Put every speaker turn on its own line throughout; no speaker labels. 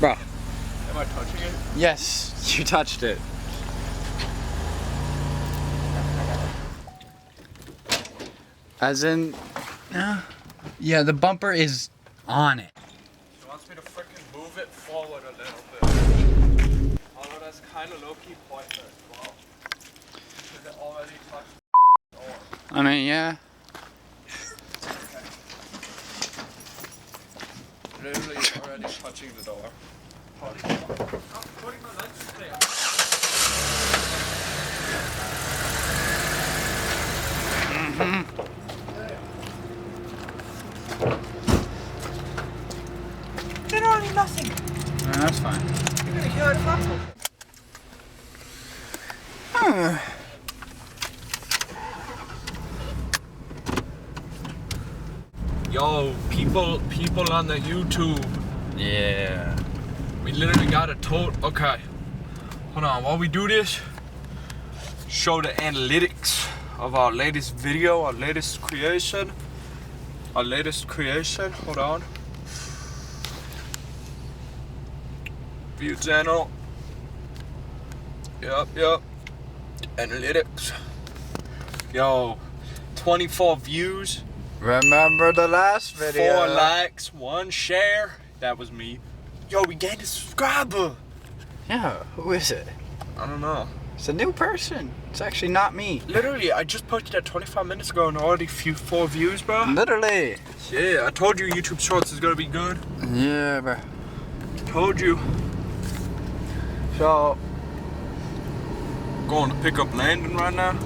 Bro.
Am I touching it?
Yes, you touched it. As in, yeah, the bumper is on it.
She wants me to freaking move it forward a little bit. Although that's kind of low-key pointless. Wow. Because it already touched the door.
I mean, yeah.
Literally already touching the door. I'm putting my lunch there. Literally nothing.
That's fine.
You're gonna hear the platform. Yo, people on the YouTube.
Yeah.
We literally got a okay. Hold on, while we do this, show the analytics of our latest video, our latest creation. Hold on. View channel. Yup. Analytics. Yo, 24 views.
Remember the last video?
4 likes, 1 share. That was me. Yo, we gained a subscriber.
Yeah, who is it?
I don't know.
It's a new person. It's actually not me.
Literally, I just posted that 25 minutes ago and already 4 views, bro.
Literally.
Yeah, I told you YouTube Shorts is gonna be good.
Yeah, bro.
Told you.
So,
Going to pick up Landon right now.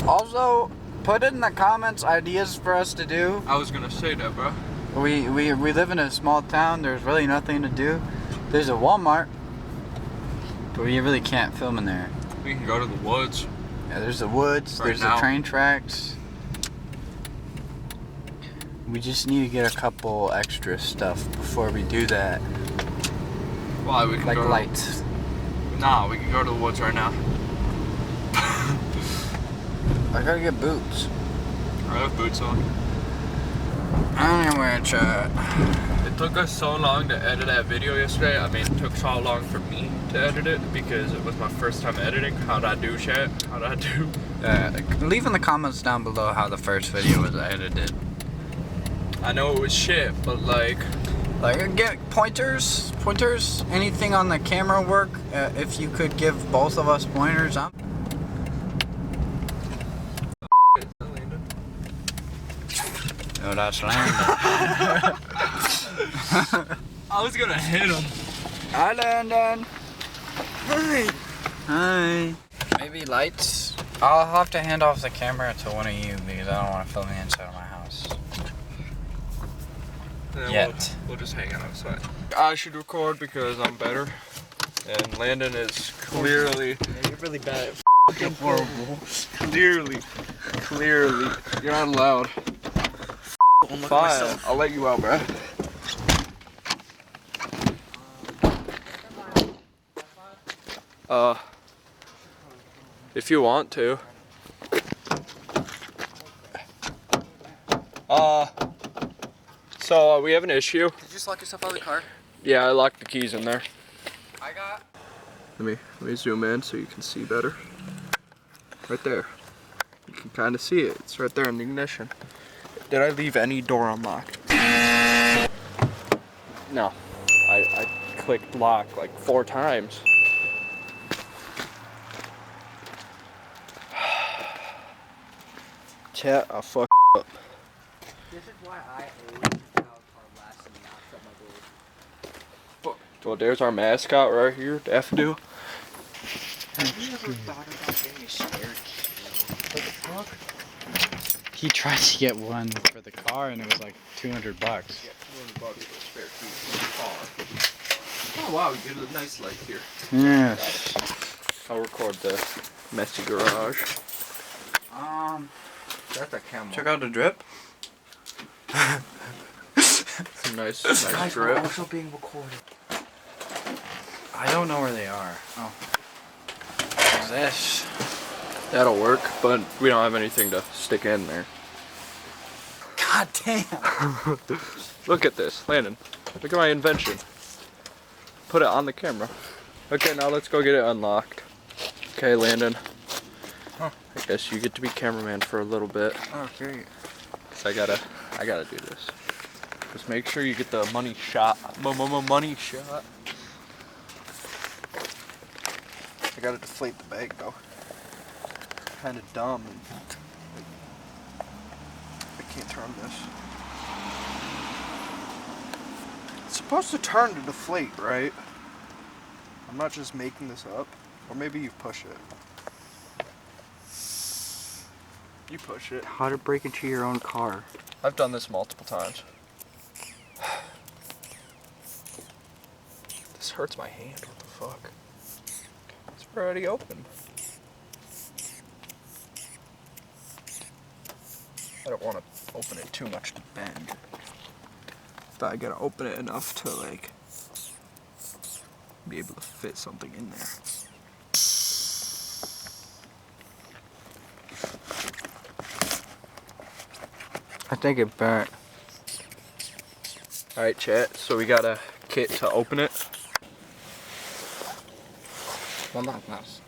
also, put in the comments ideas for us to do.
I was gonna say that, bro.
We live in a small town. There's really nothing to do. There's a Walmart, but we really can't film in there.
We can go to the woods.
Yeah, there's the woods.
Right
There's
now.
the train tracks. We just need to get a couple extra stuff before we do that,
Why? We can
like
go.
lights.
Nah, we can go to the woods right now.
I gotta get boots.
I have boots on.
I don't know where it's at.
It took us so long to edit that video yesterday. I mean, it took so long for me to edit it because it was my first time editing. How'd I do, chat? How'd I do?
Leave in the comments down below how the first video was edited.
I know it was shit, but like,
Get pointers, anything on the camera work. If you could give both of us pointers, Oh, that's Landon.
I was gonna hit him.
Hi, Landon.
Hey.
Hi. Maybe lights. I'll have to hand off the camera to one of you because I don't want to film the inside of my house. Yet.
We'll just hang out outside. I should record because I'm better. And Landon is clearly.
You're really bad at
Fucking horrible. Clearly. You're not allowed. Fine. I'll let you out, bro. If you want to. So we have an issue.
Did you just lock yourself out of the car?
Yeah, I locked the keys in there.
I got.
Let me zoom in so you can see better. Right there. You can kind of see it. It's right there in the ignition. Did I leave any door unlocked? No. I clicked lock like 4 times. Chat, I fucked up.
This is why I always get out of the car last and not shut my doors.
Well, there's our mascot right here, Daffodil.
Have you ever thought about getting a spare key? What the fuck? He tried to get one for the car and it was like $200.
Yeah, $200 for a spare key for the car. Oh wow, we get a nice light here.
Yes.
I'll record the messy garage.
That's a camel. Check out the drip.
Nice
Guys, we're
drip.
also being recorded. I don't know where they are. Oh. What's this?
That'll work, but we don't have anything to stick in there.
God damn.
Look at this, Landon. Look at my invention. put it on the camera. Okay, now let's go get it unlocked. Okay, Landon.
Huh.
I guess you get to be cameraman for a little bit.
Okay.
Cause I gotta do this. Just make sure you get the money shot. Money shot. I gotta deflate the bag though. Kinda dumb. I can't turn this. It's supposed to turn to deflate, right? I'm not just making this up. Or maybe you push it. You push it.
How to break into your own car.
I've done this multiple times. This hurts my hand. What the fuck? It's already open. I don't want to open it too much to bend. But I gotta open it enough to like be able to fit something in there.
I think it burnt.
Alright, chat, so we got a kit to open it.
Well, not nice.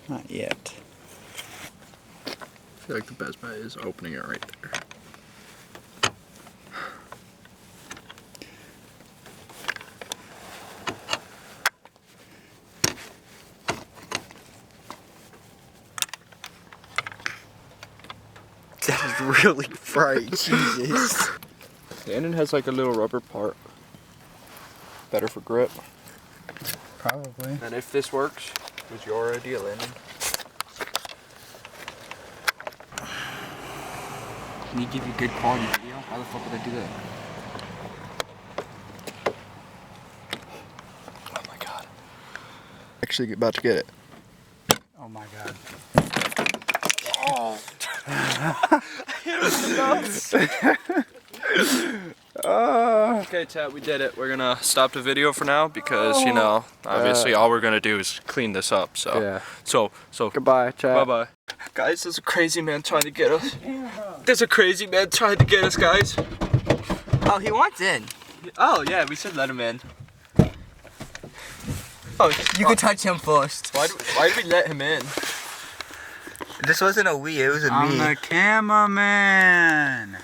Not yet.
I feel like the best bet is opening it right there.
That is really bright, Jesus.
Landon has like a little rubber part. Better for grip.
Probably.
And if this works, it was your idea, Landon.
Can you give you good quality video? How the fuck would I do that?
Oh my god. Actually about to get it.
Oh my god.
Oh! Okay, chat, we did it. We're gonna stop the video for now because, you know, obviously all we're gonna do is clean this up. So,
Yeah.
so
Goodbye, chat.
bye bye. Guys, there's a crazy man trying to get us. There's a crazy man trying to get us, guys.
Oh, he wants in.
Oh, yeah, we should let him in.
Oh, you can touch him first.
Why did we let him in?
This wasn't a we, it was a
I'm
me.
the cameraman.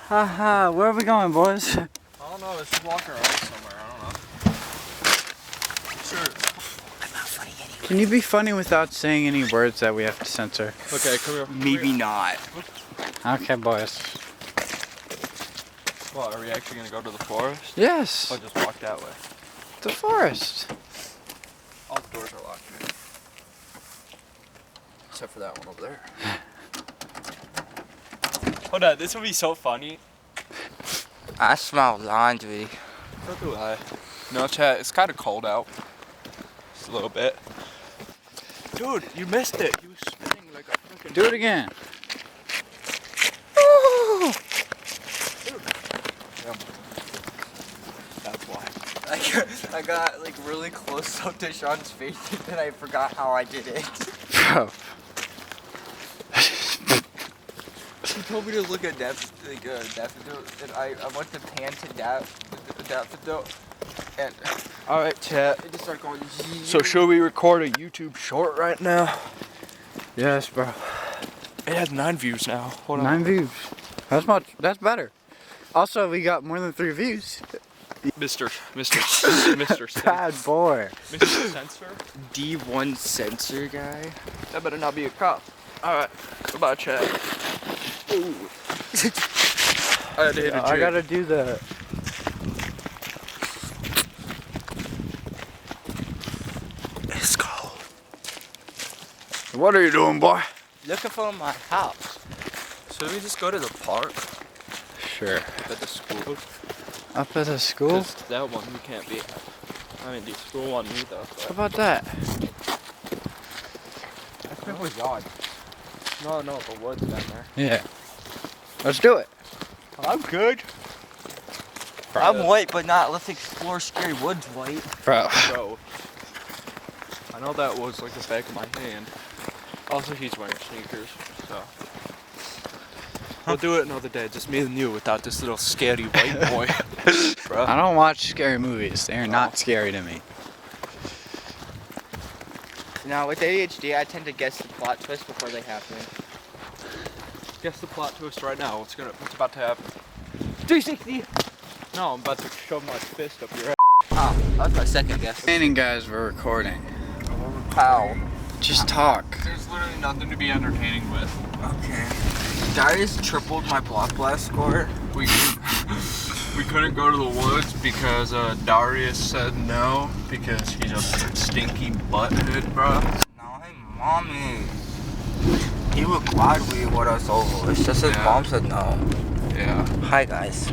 Haha, where are we going, boys?
I don't know, let's just walk around somewhere, I don't know. Sure.
I'm not funny anymore.
Can you be funny without saying any words that we have to censor?
Okay, come here.
Maybe not.
Okay, boys.
What, are we actually gonna go to the forest?
Yes,
Or just walk that way?
the forest.
All the doors are locked. Except for that one over there. Hold on, this would be so funny.
I smell laundry.
So do I. No, chat, it's kind of cold out. Just a little bit. Dude, you missed it. You were spinning like a freaking.
Do it again.
That's why.
I got like really close up to Sean's face and then I forgot how I did it.
Bro.
He told me to look at daffodil, and I went to pan to daffodil, and
Alright, chat.
it just started going.
So, should we record a YouTube short right now?
Yes, bro.
It has 9 views now. Hold on.
9 views. That's better. Also, we got more than 3 views.
Mr.
Bad boy.
Mr. Censor?
D1 sensor guy.
That better not be a cop. Alright, goodbye, chat. Ooh. I had to hit a jig.
I gotta do the.
It's cold.
What are you doing, boy?
Looking for my house.
Should we just go to the park
Sure.
at the school?
Up at the school?
'Cause that one we can't be at. I mean, the school one either.
How about that?
That's my yard.
No, the woods down there.
Yeah. Let's do it.
I'm good.
I'm white, but not. Let's explore Scary Woods white.
Bro.
Bro, I know that was like the back of my hand. Also, he's wearing sneakers, so. We'll do it another day, just me and you, without this little scary white boy. Bro.
I don't watch scary movies. They are not scary to me.
Now with ADHD, I tend to guess the plot twist before they happen.
Guess the plot twist right now. What's about to happen?
360.
No, I'm about to shove my fist up your ass.
Oh, that's my second guess.
Entertaining, guys, we're recording.
How?
Just talk.
There's literally nothing to be entertaining with.
Okay. Darius tripled my block blast score.
We couldn't go to the woods because Darius said no because he's a stinky butthead, bro.
No, hey, mommy. He would quad weed with us over. It's just his mom said no.
Yeah.
Hi, guys.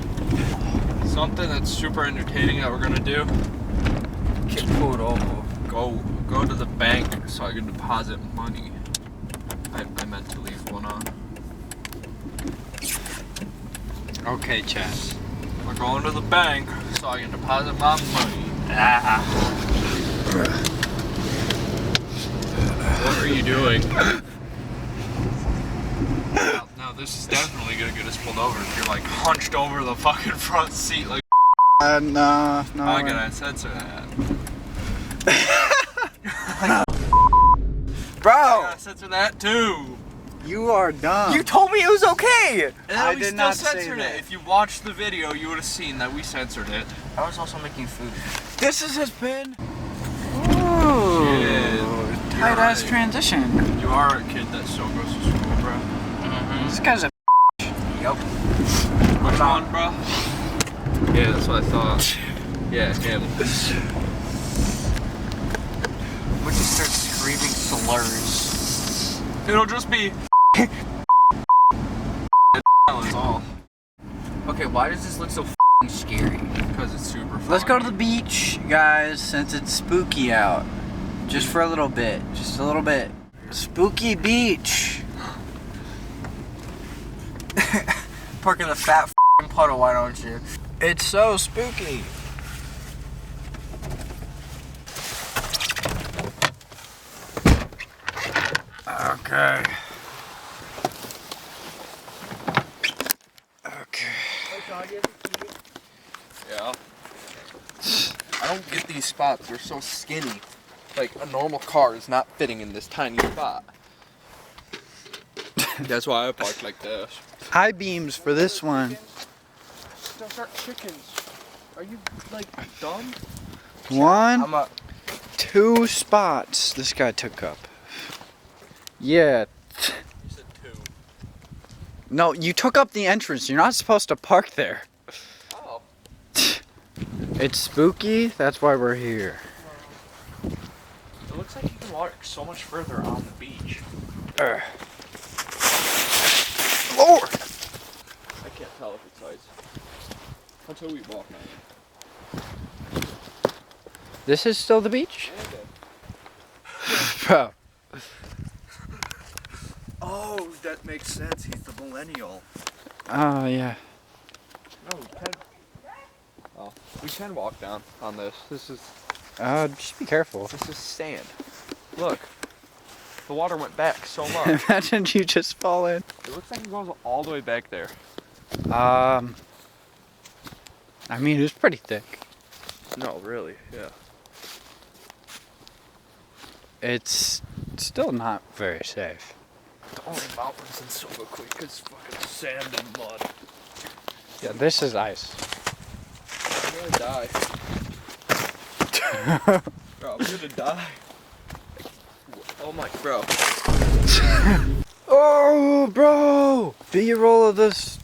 Something that's super entertaining that we're gonna do.
Kick food over.
Go to the bank so I can deposit money. I meant to leave one on.
Okay, Chad.
We're going to the bank so I can deposit my money. What are you doing? Now this is definitely gonna get us pulled over if you're like hunched over the fucking front seat like.
No.
How can I censor that?
Bro!
I gotta censor that too.
You are dumb.
You told me it was okay!
And
I
we
did
still
not say
censored
that.
it. If you watched the video, you would have seen that we censored it.
I was also making food.
This is his pin.
Ooh.
Yeah,
Tight ass
right.
transition.
You are a kid that still goes to school, bro.
This guy's a.
Yup.
Which one, bro? Yeah, that's what I thought. Yeah, him.
We just start screaming slurs.
It'll just be. That's all.
Okay, why does this look so f***ing scary?
Because it's super fun.
Let's go to the beach, guys, since it's spooky out. Just for a little bit. Just a little bit. Spooky beach.
Park in the fat f***ing puddle, why don't you?
It's so spooky. Okay.
Yeah. I don't get these spots. They're so skinny. Like, a normal car is not fitting in this tiny spot. That's why I parked like this.
High beams for this one.
Those aren't chickens. Are you, like, dumb?
One,
I'm a...
2 spots this guy took up. Yeah.
You said 2.
No, you took up the entrance. You're not supposed to park there.
Oh.
It's spooky. That's why we're here.
It looks like you can walk so much further on the beach.
Lord!
I can't tell if it's ice. Until we walk on it.
This is still the beach? Bro.
Oh, that makes sense. He's the millennial.
Oh, yeah.
No, we can. Oh, we can walk down on this. This is
Just be careful.
sand. Look, the water went back so much.
Imagine you just fall in.
It looks like it goes all the way back there.
I mean, it's pretty thick.
No, really, yeah.
It's still not very safe.
The only mountains in Silver Creek is fucking sand and mud.
Yeah, this is ice.
I'm gonna die. Bro, I'm gonna die. Oh my, bro.
Oh, bro! B-roll of this.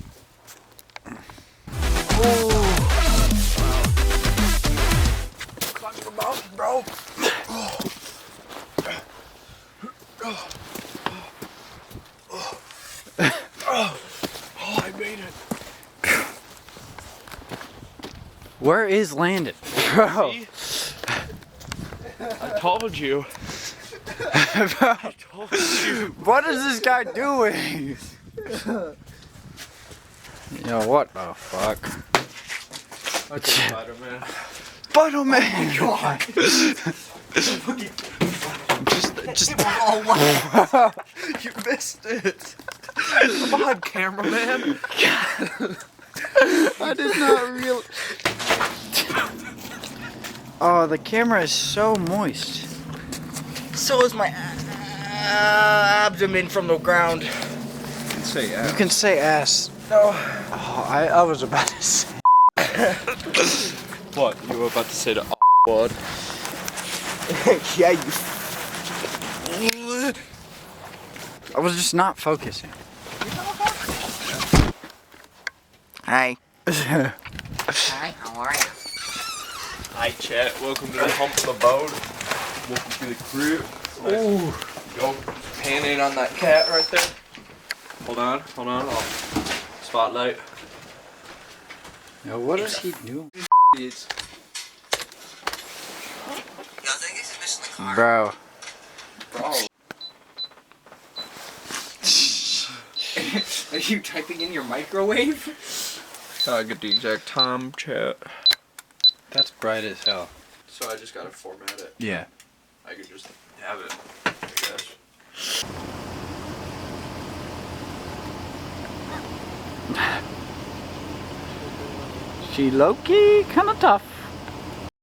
Oh. Climb the mountain, bro. Oh, I made it.
Where is Landon? Bro.
See? I told you.
Bro.
I told you.
What is this guy doing? Yo, what the fuck?
Okay, Spider-Man.
Spider-Man!
God!
Just
Oh, wow. You missed it.
I'm a hard cameraman.
I did not realize. Oh, the camera is so moist.
So is my abdomen from the ground.
Say
You can say ass.
No.
Oh, I was about to say.
What? You were about to say the word?
Yeah, you.
I was just not focusing.
Hi. Hi, how are you?
Hi, chat. Welcome to the hump of the boat. Welcome to the crib. Ooh. Yo, pan in on that cat right there. Hold on. I'll spotlight.
Yo, what does he do?
It's
Bro.
Bro. Are you typing in your microwave?
I get the exact time, chat.
That's bright as hell.
So I just gotta format it.
Yeah.
I could just have it, I guess.
She low-key kinda tough.